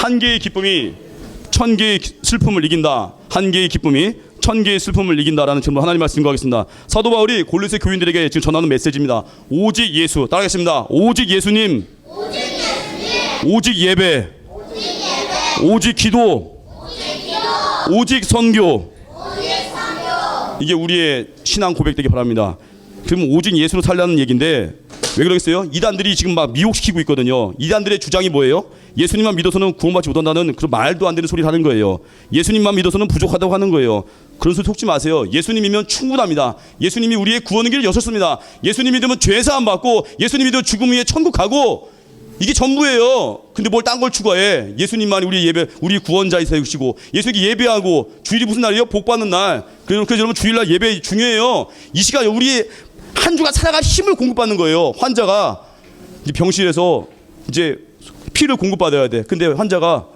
한 개의 기쁨이 천 개의 슬픔을 이긴다. 한 개의 기쁨이 천 개의 슬픔을 이긴다라는 제목으로 하나님 말씀 읽어가겠습니다. 사도 바울이 골로새 교인들에게 지금 전하는 메시지입니다. 오직 예수, 따라하겠습니다. 오직 예수님, 오직 예배, 오직 기도, 오직 선교. 이게 우리의 신앙 고백되기 바랍니다. 그러면 오직 예수로 살라는 얘기인데 왜 그러겠어요? 이단들이 지금 막 미혹시키고 있거든요. 이단들의 주장이 뭐예요? 예수님만 믿어서는 구원받지 못한다는 그런 말도 안 되는 소리를 하는 거예요. 예수님만 믿어서는 부족하다고 하는 거예요. 그런 소리 속지 마세요. 예수님이면 충분합니다. 예수님이 우리의 구원의 길을 여셨습니다. 예수님 믿으면 죄사함 받고 예수님 믿으면 죽음 위에 천국 가고 이게 전부예요. 근데 뭘 딴 걸 추가해. 예수님만이 우리 예배, 우리 구원자이시고 예수님께 예배하고 주일이 무슨 날이에요? 복 받는 날. 그래서 여러분 주일날 예배 중요해요. 이 시간 우리 한 주가 살아갈 힘을 공급받는 거예요. 환자가 이제 병실에서 이제 피를 공급받아야 돼. 근데 환자가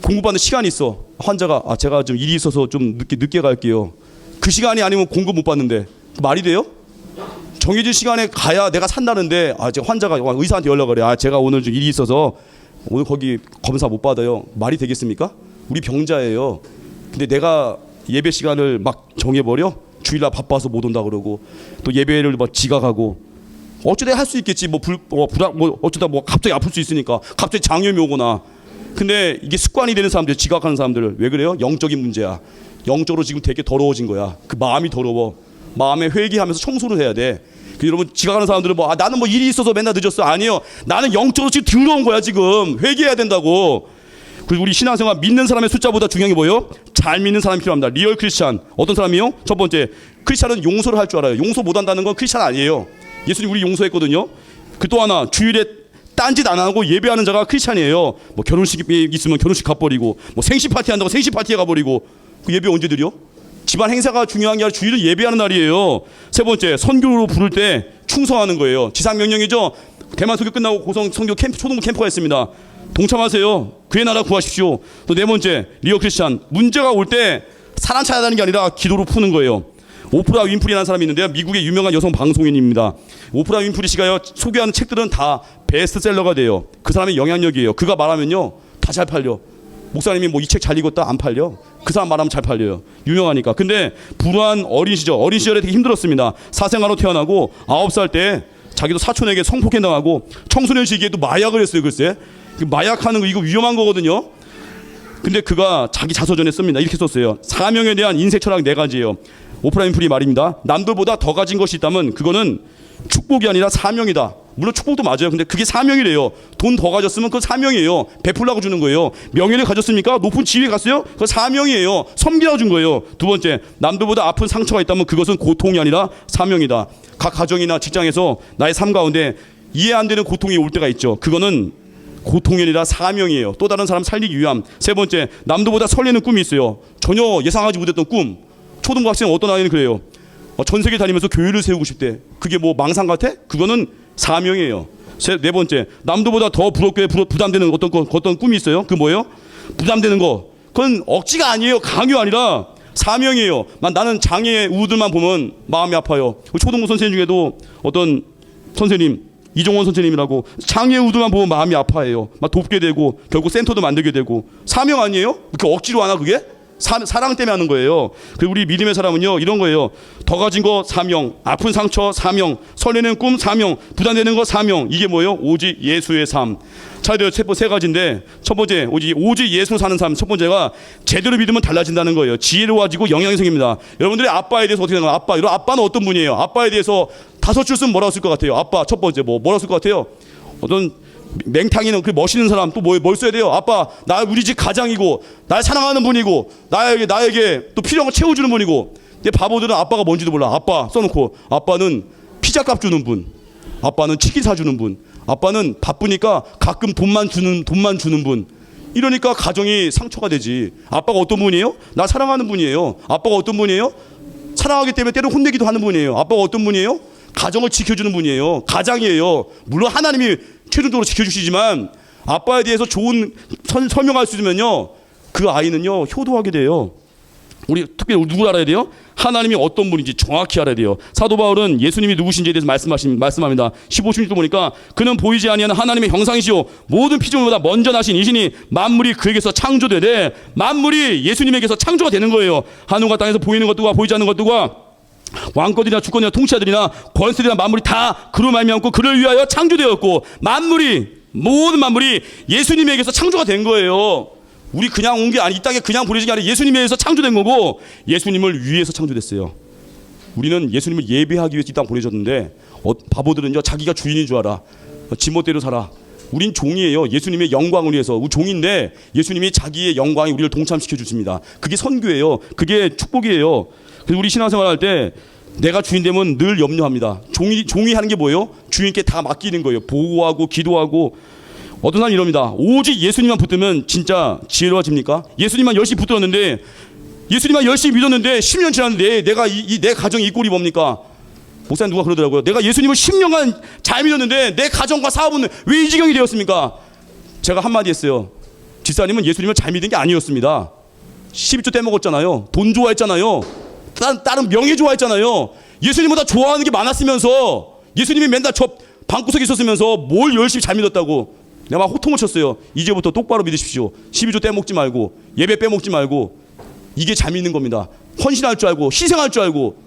공급받는 시간이 있어. 환자가 제가 좀 일이 있어서 좀 늦게 갈게요. 그 시간이 아니면 공급 못 받는데 말이 돼요? 정해진 시간에 가야 내가 산다는데 제가 환자가 의사한테 연락을 해. 제가 오늘 좀 일이 있어서 오늘 거기 검사 못 받아요. 말이 되겠습니까? 우리 병자예요. 근데 내가 예배 시간을 막 정해버려? 주일날 바빠서 못 온다 그러고 또 예배를 막 지각하고 어쩌다 할 수 있겠지. 어쩌다 갑자기 아플 수 있으니까 갑자기 장염이 오거나. 근데 이게 습관이 되는 사람들, 지각하는 사람들 왜 그래요? 영적인 문제야. 영적으로 지금 되게 더러워진 거야. 그 마음이 더러워. 마음에 회개하면서 청소를 해야 돼. 여러분 지각하는 사람들은 나는 일이 있어서 맨날 늦었어. 아니요. 나는 영적으로 지금 더러운 거야. 지금 회개해야 된다고. 그리고 우리 신앙생활 믿는 사람의 숫자보다 중요한 게 뭐예요? 잘 믿는 사람이 필요합니다. 리얼 크리스찬. 어떤 사람이요? 첫 번째, 크리스찬은 용서를 할 줄 알아요. 용서 못한다는 건 크리스찬 아니에요. 예수님 우리 용서했거든요. 그 또 하나, 주일에 딴짓 안 하고 예배하는 자가 크리스찬이에요. 결혼식이 있으면 결혼식 가버리고 생신 파티 한다고 생신 파티에 가버리고 그 예배 언제 드려? 집안 행사가 중요한 게 아니라 주일을 예배하는 날이에요. 세 번째, 선교로 부를 때 충성하는 거예요. 지상명령이죠. 대만 선교 끝나고 고성 선교 캠프, 초등부 캠프가 있습니다. 동참하세요. 그의 나라 구하십시오. 또 네 번째, 리어 크리스찬. 문제가 올 때 사람 찾아다니는 게 아니라 기도로 푸는 거예요. 오프라 윈프리라는 사람이 있는데요. 미국의 유명한 여성 방송인입니다. 오프라 윈프리 씨가요, 소개하는 책들은 다 베스트셀러가 돼요. 그 사람의 영향력이에요. 그가 말하면요 다 잘 팔려. 목사님이 이 책 잘 읽었다 안 팔려. 그 사람 말하면 잘 팔려요. 유명하니까. 근데 불우한 어린 시절에 되게 힘들었습니다. 사생아로 태어나고 9살 때 자기도 사촌에게 성폭행당하고 청소년 시기에도 마약을 했어요. 글쎄 마약하는 거 이거 위험한 거거든요. 근데 그가 자기 자서전에 씁니다. 이렇게 썼어요. 사명에 대한 인생 철학 4가지예요. 오프라 윈프리 말입니다. 남들보다 더 가진 것이 있다면 그거는 축복이 아니라 사명이다. 물론 축복도 맞아요. 근데 그게 사명이래요. 돈 더 가졌으면 그건 사명이에요. 베풀라고 주는 거예요. 명예를 가졌습니까? 높은 지위에 갔어요? 그건 사명이에요. 섬기라고 준 거예요. 두 번째, 남들보다 아픈 상처가 있다면 그것은 고통이 아니라 사명이다. 각 가정이나 직장에서 나의 삶 가운데 이해 안 되는 고통이 올 때가 있죠. 그거는 고통이 아니라 사명이에요. 또 다른 사람 살리기 위함. 세 번째, 남들보다 설레는 꿈이 있어요. 전혀 예상하지 못했던 꿈. 초등부 학생 어떤 아이는 그래요. 전 세계 다니면서 교회를 세우고 싶대. 그게 망상 같아? 그거는 사명이에요. 네 번째, 남들보다 더 부럽게 부담되는 어떤 꿈이 있어요. 그 뭐예요? 부담되는 거. 그건 억지가 아니에요. 강요 아니라 사명이에요. 나는 장애 우들만 보면 마음이 아파요. 초등부 선생님 중에도 어떤 선생님, 이종원 선생님이라고 장애 우들만 보면 마음이 아파해요. 돕게 되고 결국 센터도 만들게 되고. 사명 아니에요? 그렇게 억지로 하나 그게? 사랑 때문에 하는 거예요. 그리고 우리 믿음의 사람은요 이런 거예요. 더 가진 거 사명, 아픈 상처 사명, 설레는 꿈 사명, 부담되는 거 사명. 이게 뭐예요? 오직 예수의 삶. 자, 세 가지인데 첫 번째, 오직 예수로 사는 삶. 첫 번째가 제대로 믿으면 달라진다는 거예요. 지혜로워지고 영향이 생깁니다. 여러분들의 아빠에 대해서 어떻게 생각해요? 아빠는 어떤 분이에요? 아빠에 대해서 5줄 쓰면 뭐라고 쓸 것 같아요? 아빠 첫 번째 뭐라고 쓸 것 같아요? 어떤 맹탕이는 그 멋있는 사람 또 뭘 써야 돼요? 아빠 나 우리 집 가장이고 날 사랑하는 분이고 나에게 또 필요한 거 채워주는 분이고. 근데 바보들은 아빠가 뭔지도 몰라. 아빠 써놓고 아빠는 피자값 주는 분, 아빠는 치킨 사주는 분, 아빠는 바쁘니까 가끔 돈만 주는 분. 이러니까 가정이 상처가 되지. 아빠가 어떤 분이에요? 나 사랑하는 분이에요. 아빠가 어떤 분이에요? 사랑하기 때문에 때로 혼내기도 하는 분이에요. 아빠가 어떤 분이에요? 가정을 지켜주는 분이에요. 가장이에요. 물론 하나님이 최종적으로 지켜주시지만 아빠에 대해서 좋은 설명할 수 있으면요 그 아이는요 효도하게 돼요. 우리 특별히 누굴 알아야 돼요? 하나님이 어떤 분인지 정확히 알아야 돼요. 사도 바울은 예수님이 누구신지에 대해서 말씀합니다. 15절 보니까 그는 보이지 아니하는 하나님의 형상이시요 모든 피조물보다 먼저 나신 이시니 만물이 그에게서 창조되되 만물이 예수님에게서 창조가 되는 거예요. 하늘과 땅에서 보이는 것들과 보이지 않는 것들과 왕권이나 주권이나 통치자들이나 권세들이나 만물이 다 그로 말미암고 그를 위하여 창조되었고 모든 만물이 예수님에게서 창조가 된 거예요. 우리 그냥 온 게 아니, 이 땅에 그냥 보내진 게 아니라 예수님에 의해서 창조된 거고 예수님을 위해서 창조됐어요. 우리는 예수님을 예배하기 위해서 이 땅 보내졌는데 바보들은요 자기가 주인인 줄 알아. 지멋대로 살아. 우린 종이에요. 예수님의 영광을 위해서. 우리 종인데 예수님이 자기의 영광에 우리를 동참시켜 주십니다. 그게 선교예요. 그게 축복이에요. 그래서 우리 신앙생활 할 때 내가 주인 되면 늘 염려합니다. 종이 하는 게 뭐예요? 주인께 다 맡기는 거예요. 보호하고 기도하고. 어떤 사람이 이럽니다. 오직 예수님만 붙들면 진짜 지혜로워집니까? 예수님만 열심히 붙들었는데 예수님만 열심히 믿었는데 10년 지났는데 내가 내 가정이 이 꼴이 뭡니까? 목사님 누가 그러더라고요. 내가 예수님을 10년간 잘 믿었는데 내 가정과 사업은 왜 이 지경이 되었습니까? 제가 한마디 했어요. 집사님은 예수님을 잘 믿은 게 아니었습니다. 12조 떼먹었잖아요. 돈 좋아했잖아요. 다른 명예 좋아했잖아요. 예수님보다 좋아하는 게 많았으면서 예수님이 맨날 저 방구석에 있었으면서 뭘 열심히 잘 믿었다고. 내가 막 호통을 쳤어요. 이제부터 똑바로 믿으십시오. 12조 떼먹지 말고 예배 빼먹지 말고. 이게 잘 믿는 겁니다. 헌신할 줄 알고 희생할 줄 알고.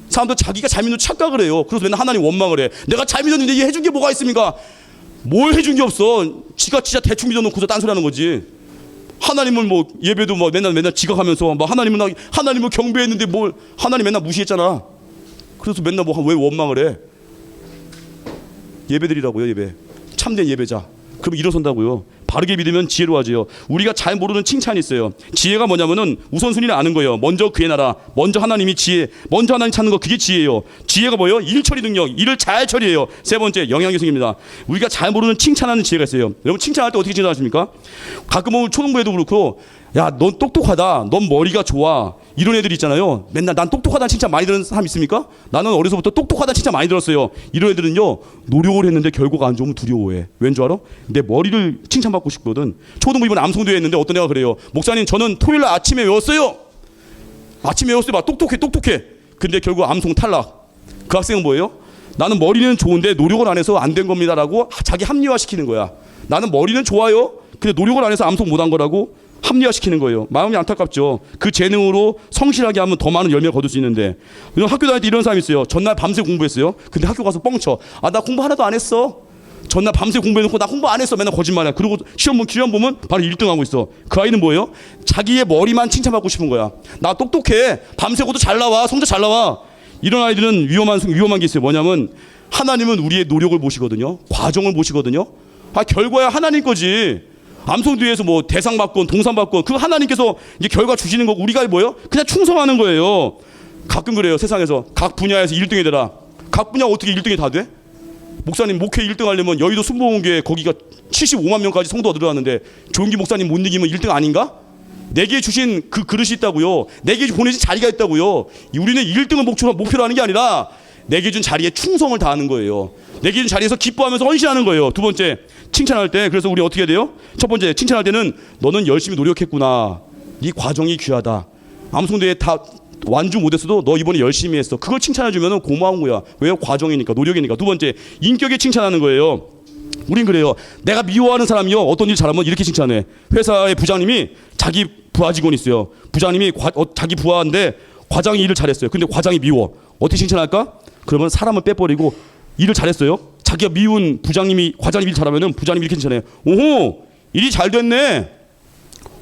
사람들 자기가 잘 믿는 착각을 해요. 그래서 맨날 하나님 원망을 해. 내가 잘 믿었는데 얘 해준 게 뭐가 있습니까? 뭘 해준 게 없어. 지가 진짜 대충 믿어놓고서 딴소리 하는 거지. 하나님을 뭐 예배도 뭐 맨날 지각하면서 뭐 하나님을 경배했는데 뭘 하나님 맨날 무시했잖아. 그래서 맨날 뭐 왜 원망을 해? 예배드리라고요. 예배. 참된 예배자. 그럼 일어선다고요. 바르게 믿으면 지혜로워져요. 우리가 잘 모르는 칭찬이 있어요. 지혜가 뭐냐면은 우선순위를 아는 거예요. 먼저 그의 나라, 먼저 하나님이 지혜, 먼저 하나님 찾는 거 그게 지혜예요. 지혜가 뭐예요? 일 처리 능력, 일을 잘 처리해요. 세 번째 영향력입니다. 우리가 잘 모르는 칭찬하는 지혜가 있어요. 여러분 칭찬할 때 어떻게 칭찬하십니까? 가끔 보면 초등부에도 그렇고 야, 넌 똑똑하다. 넌 머리가 좋아. 이런 애들 있잖아요. 맨날 난 똑똑하다는 칭찬 많이 들은 사람 있습니까? 나는 어려서부터 똑똑하다는 칭찬 많이 들었어요. 이런 애들은요. 노력을 했는데 결과가 안 좋으면 두려워해. 왠 줄 알아? 내 머리를 칭찬받고 싶거든. 초등부 이번 암송대회 했는데 어떤 애가 그래요. 목사님 저는 토요일날 아침에 외웠어요. 아침에 외웠어요. 막 똑똑해. 근데 결국 암송 탈락. 그 학생은 뭐예요? 나는 머리는 좋은데 노력을 안 해서 안 된 겁니다라고 자기 합리화시키는 거야. 나는 머리는 좋아요. 근데 노력을 안 해서 암송 못한 거라고 합리화시키는 거예요. 마음이 안타깝죠. 그 재능으로 성실하게 하면 더 많은 열매를 거둘 수 있는데. 학교 다닐 때 이런 사람이 있어요. 전날 밤새 공부했어요. 근데 학교 가서 뻥쳐. 아, 나 공부 하나도 안 했어. 전날 밤새 공부해놓고 나 공부 안 했어. 맨날 거짓말이야. 그리고 시험 보면 바로 1등하고 있어. 그 아이는 뭐예요? 자기의 머리만 칭찬받고 싶은 거야. 나 똑똑해. 밤새고도 잘 나와. 성적 잘 나와. 이런 아이들은 위험한 게 있어요. 뭐냐면 하나님은 우리의 노력을 보시거든요. 과정을 보시거든요. 결과야 하나님 거지. 암송뒤에서 뭐 대상 받건 동상 받건 그거 하나님께서 이제 결과 주시는 거고 우리가 뭐예요? 그냥 충성하는 거예요. 가끔 그래요. 세상에서 각 분야에서 1등이 되라. 각 분야 어떻게 1등이 다 돼? 목사님 목회 1등 하려면 여의도 순복음교회 거기가 75만 명까지 성도가 늘어났는데 조용기 목사님 못 이기면 1등 아닌가? 내게 주신 그 그릇이 있다고요. 내게 보내신 자리가 있다고요. 우리는 1등을 목표로 하는 게 아니라 내게 준 자리에 충성을 다하는 거예요. 내게 준 자리에서 기뻐하면서 헌신하는 거예요. 두 번째, 칭찬할 때 그래서 우리 어떻게 해야 돼요? 첫 번째, 칭찬할 때는 너는 열심히 노력했구나. 이 과정이 귀하다. 암송대회 다 완주 못했어도 너 이번에 열심히 했어. 그걸 칭찬해주면 고마운 거야. 왜요? 과정이니까, 노력이니까. 두 번째, 인격에 칭찬하는 거예요. 우린 그래요. 내가 미워하는 사람이요. 어떤 일 잘하면 이렇게 칭찬해. 회사의 부장님이 자기 부하 직원이 있어요. 부장님이 자기 부하인데 과장이 일을 잘했어요. 근데 과장이 미워. 어떻게 칭찬할까? 그러면 사람을 빼버리고 일을 잘했어요. 자기가 미운 과장님이 일 잘하면은 부장님이 이렇게 칭찬해요. 오호, 일이 잘 됐네.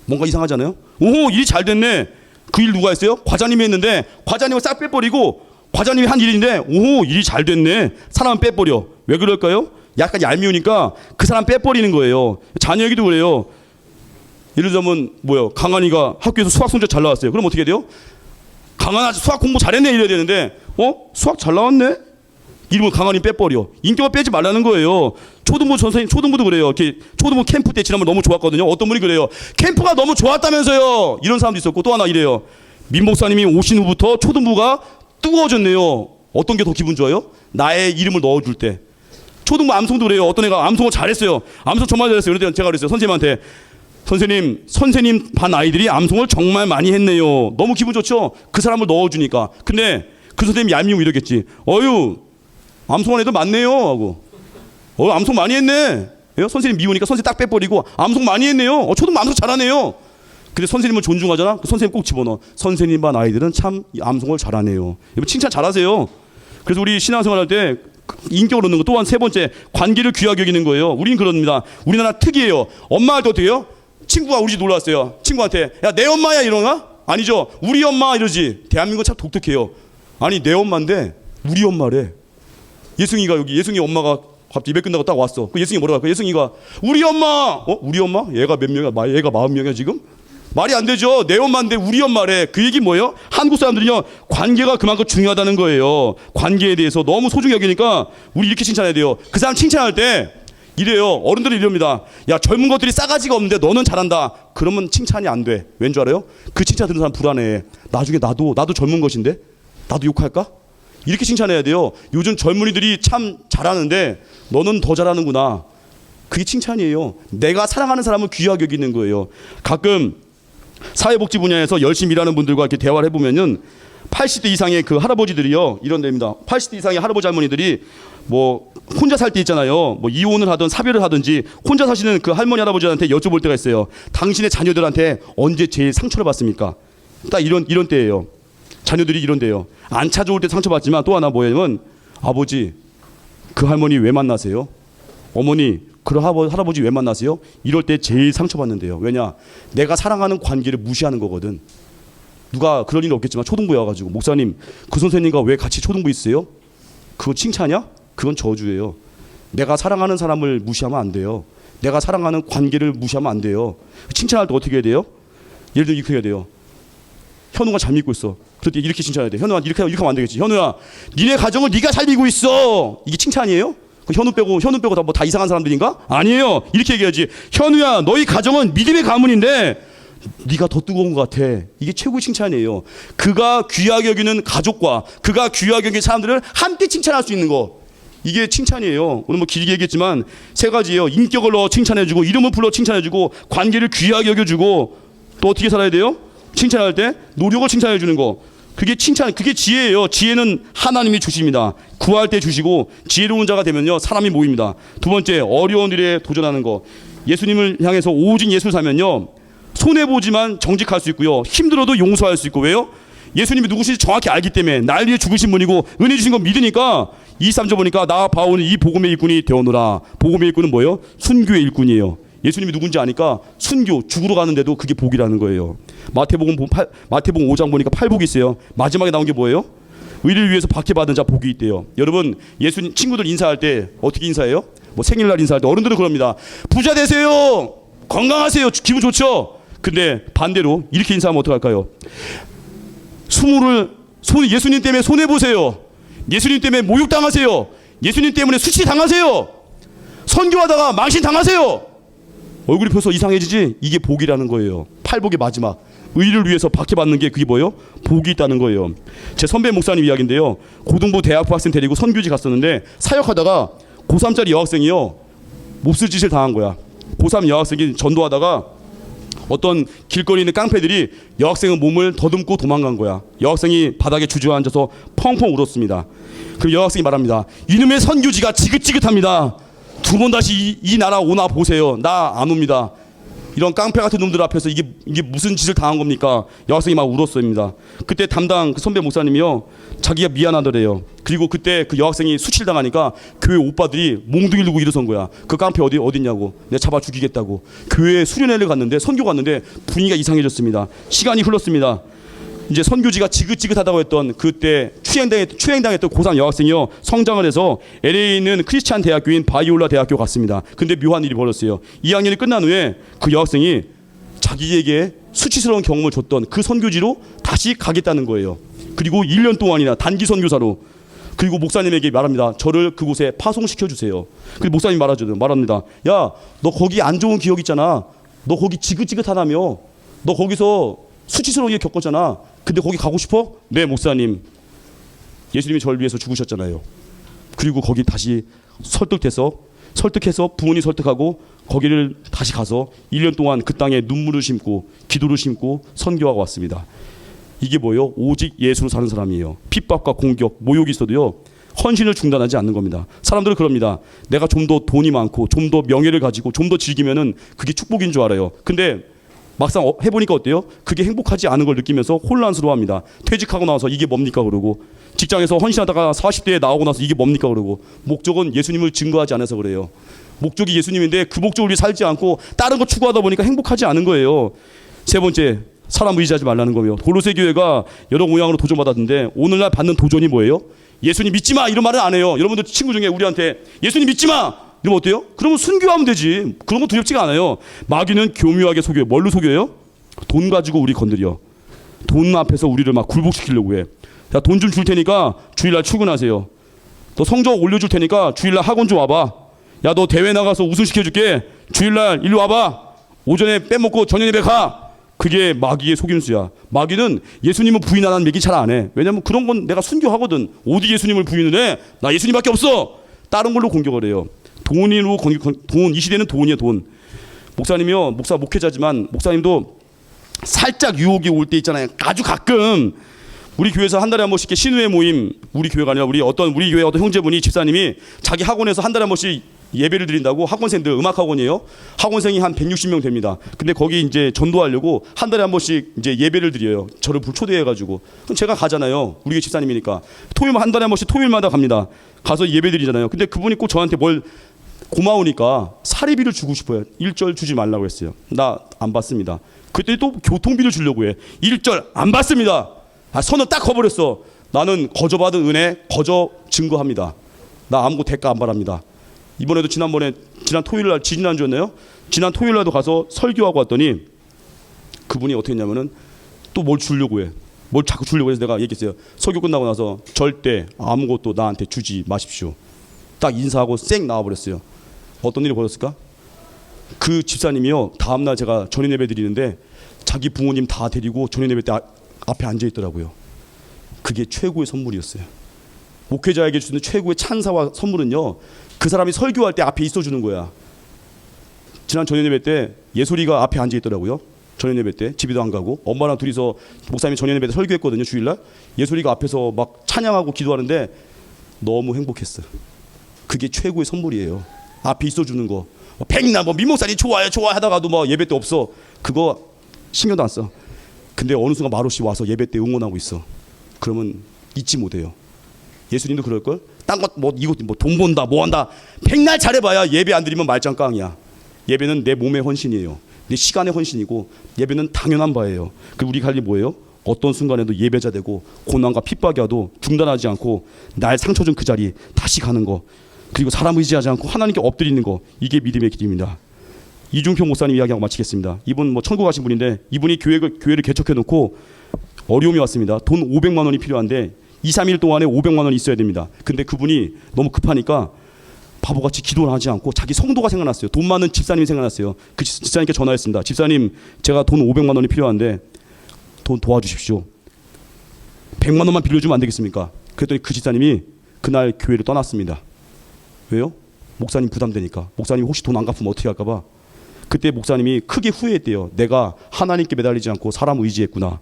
뭔가 이상하잖아요. 오호, 일이 잘 됐네. 그 일 누가 했어요? 과장님이 했는데 과장님을 싹 빼버리고 과장님이 한 일인데 오호, 일이 잘 됐네. 사람은 빼버려. 왜 그럴까요? 약간 얄미우니까 그 사람 빼버리는 거예요. 자녀 얘기도 그래요. 예를 들자면 뭐요? 강한이가 학교에서 수학 성적 잘 나왔어요. 그럼 어떻게 돼요? 강한아 수학 공부 잘했네 이래야 되는데 수학 잘 나왔네? 이러면 강한이 빼버려. 인격을 빼지 말라는 거예요. 초등부 선생님, 초등부도 그래요. 이렇게 초등부 캠프 때 지난번 너무 좋았거든요. 어떤 분이 그래요. 캠프가 너무 좋았다면서요. 이런 사람도 있었고 또 하나 이래요. 민 목사님이 오신 후부터 초등부가 뜨거워졌네요. 어떤 게 더 기분 좋아요? 나의 이름을 넣어줄 때. 초등부 암송도 그래요. 어떤 애가 암송을 잘했어요. 암송 정말 잘했어요. 그런데 제가 그랬어요. 선생님한테 선생님 반 아이들이 암송을 정말 많이 했네요. 너무 기분 좋죠? 그 사람을 넣어주니까. 근데 그 선생님이 얄미우고 이러겠지. 어유, 암송한 애들 많네요 하고. 암송 많이 했네. 선생님 미우니까 선생님 딱 빼버리고 암송 많이 했네요. 초등 암송 잘하네요. 근데 선생님을 존중하잖아. 그 선생님 꼭 집어넣어. 선생님 반 아이들은 참 암송을 잘하네요. 칭찬 잘하세요. 그래서 우리 신앙생활 할 때 인격을 얻는 거 또한 세 번째, 관계를 귀하게 여기는 거예요. 우리는 그럽니다. 우리나라 특이해요. 엄마할 때 어떻게 해요? 친구가 우리 집 놀러 왔어요. 친구한테 야 내 엄마야 이러나? 아니죠. 우리 엄마 이러지. 대한민국 참 독특해요. 아니 내 엄마인데 우리 엄마래. 예승이가 여기 예승이 엄마가 갑자기 예배 끝나고 딱 왔어. 그 예승이 뭐라고 할까? 예승이가 우리 엄마. 우리 엄마? 얘가 몇 명이야? 얘가 40명이야 지금? 말이 안 되죠. 내 엄마인데 우리 엄마래. 그 얘기 뭐예요? 한국 사람들은요, 관계가 그만큼 중요하다는 거예요. 관계에 대해서 너무 소중히 여기니까 우리 이렇게 칭찬해야 돼요. 그 사람 칭찬할 때 이래요. 어른들이 이럽니다. 야, 젊은 것들이 싸가지가 없는데 너는 잘한다. 그러면 칭찬이 안 돼. 왠 줄 알아요? 그 칭찬 듣는 사람 불안해. 나중에 나도 젊은 것인데 나도 욕할까? 이렇게 칭찬해야 돼요. 요즘 젊은이들이 참 잘하는데 너는 더 잘하는구나. 그게 칭찬이에요. 내가 사랑하는 사람을 귀하게 여기는 거예요. 가끔 사회복지 분야에서 열심히 일하는 분들과 이렇게 대화를 해보면은 80대 이상의 그 할아버지들이요, 이런 데입니다. 80대 이상의 할아버지 할머니들이 뭐 혼자 살 때 있잖아요. 뭐 이혼을 하든 사별을 하든지 혼자 사시는 그 할머니 할아버지한테 여쭤볼 때가 있어요. 당신의 자녀들한테 언제 제일 상처를 받습니까? 딱 이런 때예요. 자녀들이 이런데요. 안 찾아올 때 상처받지만 또 하나 뭐냐면 아버지 그 할머니 왜 만나세요? 어머니 그 할아버지 왜 만나세요? 이럴 때 제일 상처받는데요. 왜냐? 내가 사랑하는 관계를 무시하는 거거든. 누가 그럴 일은 없겠지만 초등부에 와가지고 목사님 그 선생님과 왜 같이 초등부 있어요? 그거 칭찬이야? 그건 저주예요. 내가 사랑하는 사람을 무시하면 안 돼요. 내가 사랑하는 관계를 무시하면 안 돼요. 칭찬할 때 어떻게 해야 돼요? 예를 들어 이렇게 해야 돼요. 현우가 잘 믿고 있어. 그럴 때 이렇게 칭찬해야 돼. 현우야 이렇게 하면 안 되겠지. 현우야 니네 가정을 네가 잘 믿고 있어. 이게 칭찬이에요? 현우 빼고 다 이상한 사람들인가? 아니에요. 이렇게 얘기하지. 현우야 너희 가정은 믿음의 가문인데 네가 더 뜨거운 것 같아. 이게 최고의 칭찬이에요. 그가 귀하게 여기는 가족과 그가 귀하게 여기는 사람들을 함께 칭찬할 수 있는 거. 이게 칭찬이에요. 오늘 뭐 길게 얘기했지만 세 가지예요. 인격을 넣어 칭찬해주고 이름을 불러 칭찬해주고 관계를 귀하게 여겨주고 또 어떻게 살아야 돼요? 칭찬할 때 노력을 칭찬해주는 거. 그게 칭찬, 그게 지혜예요. 지혜는 하나님이 주십니다. 구할 때 주시고 지혜로운 자가 되면요 사람이 모입니다. 두 번째, 어려운 일에 도전하는 거. 예수님을 향해서 오직 예수를 살면요 손해보지만 정직할 수 있고요 힘들어도 용서할 수 있고. 왜요? 예수님이 누구신지 정확히 알기 때문에 날 위해 죽으신 분이고 은혜 주신 거 믿으니까 23절 보니까 나 바울은 이 복음의 일꾼이 되어노라. 복음의 일꾼은 뭐예요? 순교의 일꾼이에요. 예수님이 누군지 아니까 순교, 죽으러 가는데도 그게 복이라는 거예요. 마태복음 5장 보니까 팔복이 있어요. 마지막에 나온 게 뭐예요? 의를 위해서 박해받은 자 복이 있대요. 여러분 예수님 친구들 인사할 때 어떻게 인사해요? 뭐 생일날 인사할 때 어른들은 그럽니다. 부자 되세요. 건강하세요. 기분 좋죠? 근데 반대로 이렇게 인사하면 어떡할까요? 예수님 때문에 손해보세요. 예수님 때문에 모욕당하세요. 예수님 때문에 수치당하세요. 선교하다가 망신당하세요. 얼굴이 벌써 이상해지지? 이게 복이라는 거예요. 팔복의 마지막. 의를 위해서 박해받는 게 그게 뭐예요? 복이 있다는 거예요. 제 선배 목사님 이야기인데요. 고등부 대학부 학생 데리고 선교지 갔었는데 사역하다가 고3짜리 여학생이요 몹쓸 짓을 당한 거야. 고3 여학생이 전도하다가 어떤 길거리 있는 깡패들이 여학생의 몸을 더듬고 도망간 거야. 여학생이 바닥에 주저앉아서 펑펑 울었습니다. 그럼 여학생이 말합니다. 이놈의 선교지가 지긋지긋합니다. 두 번 다시 이 나라 오나 보세요. 나 안 옵니다. 이런 깡패 같은 놈들 앞에서 이게 무슨 짓을 당한 겁니까? 여학생이 막 울었습니다. 그때 담당 그 선배 목사님이요 자기가 미안하더래요. 그리고 그때 그 여학생이 수치를 당하니까 교회 오빠들이 몽둥이 들고 일어선 거야. 그 깡패 어딨냐고. 내가 잡아 죽이겠다고. 교회에 수련회를 갔는데 선교 갔는데 분위기가 이상해졌습니다. 시간이 흘렀습니다. 이제 선교지가 지긋지긋하다고 했던 그때 추행당했던 고3 여학생이요 성장을 해서 LA에 있는 크리스찬 대학교인 바이올라 대학교 갔습니다. 근데 묘한 일이 벌어졌어요. 2학년이 끝난 후에 그 여학생이 자기에게 수치스러운 경험을 줬던 그 선교지로 다시 가겠다는 거예요. 그리고 1년 동안이나 단기 선교사로. 그리고 목사님에게 말합니다. 저를 그곳에 파송시켜 주세요. 그리고 목사님 말합니다. 야, 너 거기 안 좋은 기억 있잖아. 너 거기 지긋지긋하다며. 너 거기서 수치스러운 일 겪었잖아. 근데 거기 가고 싶어? 네, 목사님. 예수님이 저를 위해서 죽으셨잖아요. 그리고 거기 다시 설득돼서 설득해서 부모님 설득하고 거기를 다시 가서 1년 동안 그 땅에 눈물을 심고 기도를 심고 선교하고 왔습니다. 이게 뭐예요? 오직 예수로 사는 사람이에요. 핍박과 공격, 모욕이 있어도요, 헌신을 중단하지 않는 겁니다. 사람들은 그럽니다. 내가 좀 더 돈이 많고 좀 더 명예를 가지고 좀 더 즐기면은 그게 축복인 줄 알아요. 근데 막상 해보니까 어때요? 그게 행복하지 않은 걸 느끼면서 혼란스러워합니다. 퇴직하고 나서 이게 뭡니까 그러고, 직장에서 헌신하다가 40대에 나오고 나서 이게 뭡니까 그러고, 목적은 예수님을 증거하지 않아서 그래요. 목적이 예수님인데 그 목적을 살지 않고 다른 거 추구하다 보니까 행복하지 않은 거예요. 세 번째, 사람 의지하지 말라는 거예요. 골로새 교회가 여러 모양으로 도전받았는데 오늘날 받는 도전이 뭐예요? 예수님 믿지 마 이런 말은 안 해요. 여러분들 친구 중에 우리한테 예수님 믿지 마 이러면 어때요? 그러면 순교하면 되지. 그런 거 두렵지가 않아요. 마귀는 교묘하게 속여요. 뭘로 속여요? 돈 가지고 우리 건드려. 돈 앞에서 우리를 막 굴복시키려고 해. 야, 돈 좀 줄 테니까 주일날 출근하세요. 너 성적 올려줄 테니까 주일날 학원 좀 와봐. 야, 너 대회 나가서 우승시켜줄게. 주일날 일로 와봐. 오전에 빼먹고 저녁 예배 가. 그게 마귀의 속임수야. 마귀는 예수님을 부인 안 하는 얘기 잘 안 해. 왜냐면 그런 건 내가 순교하거든. 어디 예수님을 부인을 해? 나 예수님밖에 없어. 다른 걸로 공격을 해요. 돈으로 돈, 이 시대는 돈이야, 돈. 목사님이요, 목회자지만 목사님도 살짝 유혹이 올 때 있잖아요. 아주 가끔 우리 교회에서 한 달에 한 번씩 신우회 모임, 우리 교회가 아니라 우리 교회 어떤 형제분이 집사님이 자기 학원에서 한 달에 한 번씩 예배를 드린다고, 학원생들, 음악 학원이에요. 학원생이 한 160명 됩니다. 근데 거기 이제 전도하려고 한 달에 한 번씩 이제 예배를 드려요. 저를 초대해가지고. 그럼 제가 가잖아요. 우리 교회 집사님이니까. 한 달에 한 번씩 토요일마다 갑니다. 가서 예배 드리잖아요. 근데 그분이 꼭 저한테 뭘 고마우니까 사례비를 주고 싶어요. 1절 주지 말라고 했어요. 나 안 받습니다. 그때 또 교통비를 주려고 해. 1절 안 받습니다. 선을 딱 거버렸어. 나는 거저받은 은혜 거저 증거합니다. 나 아무것도 대가 안 바랍니다. 이번에도 지난 토요일날, 지난주였나요? 지난 토요일날도 가서 설교하고 왔더니 그분이 어떻게 했냐면은 또 뭘 주려고 해. 뭘 자꾸 주려고 해서 내가 얘기했어요. 설교 끝나고 나서 절대 아무것도 나한테 주지 마십시오. 딱 인사하고 쌩 나와버렸어요. 어떤 일이 벌어졌을까? 그 집사님이요, 다음날 제가 전인 예배 드리는데 자기 부모님 다 데리고 전인 예배 때 앞에 앉아 있더라고요. 그게 최고의 선물이었어요. 목회자에게 주는 최고의 찬사와 선물은요, 그 사람이 설교할 때 앞에 있어주는 거야. 지난 전인 예배 때 예솔이가 앞에 앉아 있더라고요. 전인 예배 때 집에도 안 가고 엄마랑 둘이서 목사님이 전인 예배 때 설교했거든요. 주일날 예솔이가 앞에서 막 찬양하고 기도하는데 너무 행복했어요. 그게 최고의 선물이에요. 앞에 있어주는 거. 백나 민목사님 좋아요 하다가도 뭐 예배 때 없어. 그거 신경도 안 써. 근데 어느 순간 마로씨 와서 예배 때 응원하고 있어. 그러면 잊지 못해요. 예수님도 그럴걸? 딴 것 이것 돈 번다 뭐 한다 백날 잘해봐야 예배 안 드리면 말짱깡이야. 예배는 내 몸의 헌신이에요. 내 시간의 헌신이고 예배는 당연한 바예요. 그리고 우리 갈 일이 뭐예요? 어떤 순간에도 예배자 되고 고난과 핍박이 와도 중단하지 않고 날 상처 준 그 자리 다시 가는 거, 그리고 사람 의지하지 않고 하나님께 엎드리는 거, 이게 믿음의 길입니다. 이중평 목사님 이야기하고 마치겠습니다. 이분 천국 가신 분인데 이분이 교회를 개척해 놓고 어려움이 왔습니다. 돈 500만 원이 필요한데 2-3일 동안에 500만 원이 있어야 됩니다. 근데 그분이 너무 급하니까 바보같이 기도를 하지 않고 자기 성도가 생각났어요. 돈 많은 집사님이 생각났어요. 그 집사님께 전화했습니다. 집사님, 제가 돈 500만 원이 필요한데 돈 도와주십시오. 100만 원만 빌려주면 안 되겠습니까? 그랬더니 그 집사님이 그날 교회를 떠났습니다. 왜요? 목사님 부담되니까. 목사님 혹시 돈 안 갚으면 어떻게 할까 봐. 그때 목사님이 크게 후회했대요. 내가 하나님께 매달리지 않고 사람 의지했구나.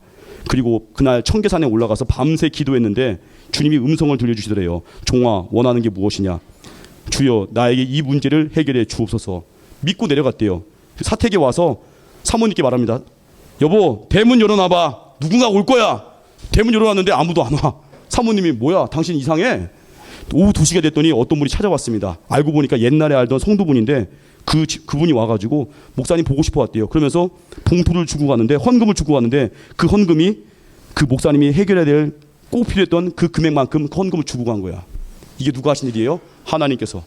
그리고 그날 청계산에 올라가서 밤새 기도했는데 주님이 음성을 들려주시더래요. 종아, 원하는 게 무엇이냐? 주여, 나에게 이 문제를 해결해 주옵소서. 믿고 내려갔대요. 사택에 와서 사모님께 말합니다. 여보, 대문 열어놔봐. 누군가 올 거야. 대문 열어놨는데 아무도 안 와. 사모님이 뭐야, 당신 이상해. 오후 2시가 됐더니 어떤 분이 찾아왔습니다. 알고 보니까 옛날에 알던 성도분인데 그분이 와가지고 목사님 보고 싶어 왔대요. 그러면서 봉투를 주고 갔는데, 헌금을 주고 갔는데 그 헌금이 그 목사님이 해결해야 될 꼭 필요했던 그 금액만큼 헌금을 주고 간 거야. 이게 누가 하신 일이에요? 하나님께서.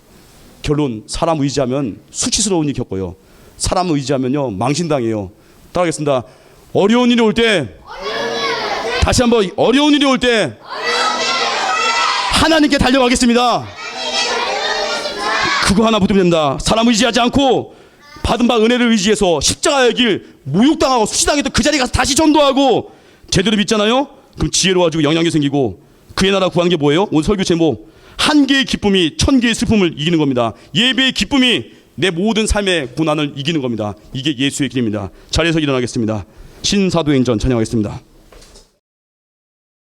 결론, 사람 의지하면 수치스러운 일 겪어요. 사람 의지하면요 망신당해요. 따라하겠습니다. 어려운 일이 올 때, 다시 한번 어려운 일이 올 때 하나님께 달려가겠습니다. 그거 하나 붙으면 된다. 사람 의지하지 않고 받은 바 은혜를 의지해서 십자가의 길 모욕당하고 수치당했던 그 자리에 가서 다시 전도하고 제대로 믿잖아요. 그럼 지혜로워지고 영향이 생기고 그의 나라 구하는 게 뭐예요? 오늘 설교 제목, 한 개의 기쁨이 천 개의 슬픔을 이기는 겁니다. 예배의 기쁨이 내 모든 삶의 고난을 이기는 겁니다. 이게 예수의 길입니다. 자리에서 일어나겠습니다. 신사도행전 찬양하겠습니다.